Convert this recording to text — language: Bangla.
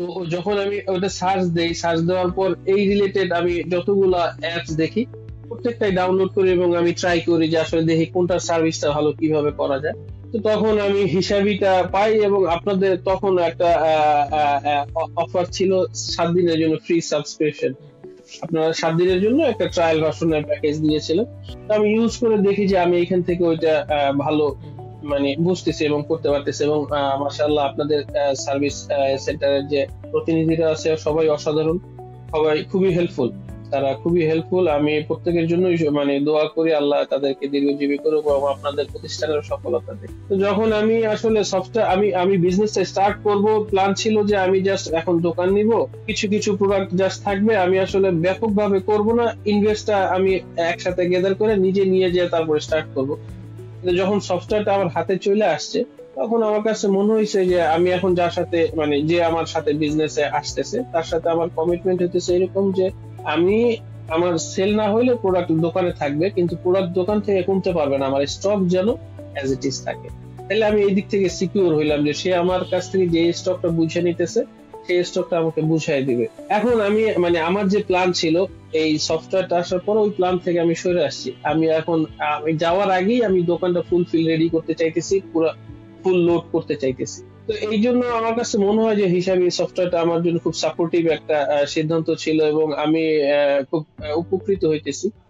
তো যখন আমি ওটা সার্চ দেওয়ার পর এই রিলেটেড আমি যতগুলা অ্যাপস দেখি প্রত্যেকটাই ডাউনলোড করি এবং আমি ট্রাই করি যে আসলে দেখি কোনটার সার্ভিসটা ভালো কিভাবে করা যায়। তো তখন আমি হিসাবিটা পাই এবং আপনাদের তখন একটা অফার ছিল 7 দিনের জন্য ফ্রি সাবস্ক্রিপশন। আপনারা 7 দিনের জন্য একটা ট্রায়াল ভার্সনের প্যাকেজ দিয়েছিলেন। তো আমি ইউজ করে দেখি যে আমি এখান থেকে ওইটা ভালো মানে বুঝতেছি এবং করতে পারতেছি এবং মাশাআল্লাহ আপনাদের সার্ভিস সেন্টারের যে প্রতিনিধিরা আছে সবাই অসাধারণ, সবাই খুবই হেল্পফুল। তারা খুবই হেল্পফুল। আমি প্রত্যেকের জন্যই মানে দোয়া করি আল্লাহ তাদেরকে দীর্ঘজীবী করুক এবং আপনাদের প্রতিষ্ঠানের সফলতা দেয়। তো যখন আমি আসলে সফটওয়্যার আমি বিজনেসটা স্টার্ট করব, প্ল্যান ছিল যে আমি জাস্ট এখন দোকান নিব, কিছু কিছু প্রোডাক্ট জাস্ট থাকবে, আমি আসলে ব্যাপকভাবে করব না, ইনভেস্টটা আমি একসাথে গেদার করে নিজে নিয়ে যেয়ে তারপরে স্টার্ট করব। কিন্তু যখন সফটওয়্যারটা আমার হাতে চলে আসছে তখন আমার কাছে মনে হয়েছে যে আমি এখন যার সাথে মানে যে আমার সাথে বিজনেসে আসতেছে তার সাথে আমার কমিটমেন্ট হতেছে এরকম যে আমি আমার সেল না হইলে প্রোডাক্ট দোকানে থাকবে, কিন্তু প্রোডাক্ট দোকান থেকে কমতে পারবে না, আমার স্টক যেন অ্যাজ ইট ইজ থাকে। তাহলে আমি এই দিক থেকে সিকিউর হইলাম যে সে আমার কাছ থেকে যে স্টকটা বুঝে নিতেছে সেই স্টকটা আমাকে বুঝাই দিবে। এখন আমি মানে আমার যে প্ল্যান ছিল এই সফটওয়্যারটা আসার পর ওই প্ল্যান থেকে আমি সরে আসছি। আমি এখন আমি যাওয়ার আগেই আমি দোকানটা ফুলফিল রেডি করতে চাইতেছি, পুরো ফুল লোড করতে চাইতেছি। তো এই জন্য আমার কাছে মনে হয় যে হিসাবে সফটওয়্যারটা আমার জন্য খুব সাপোর্টিভ একটা সিদ্ধান্ত ছিল এবং আমি খুব উপকৃত হইতেছি।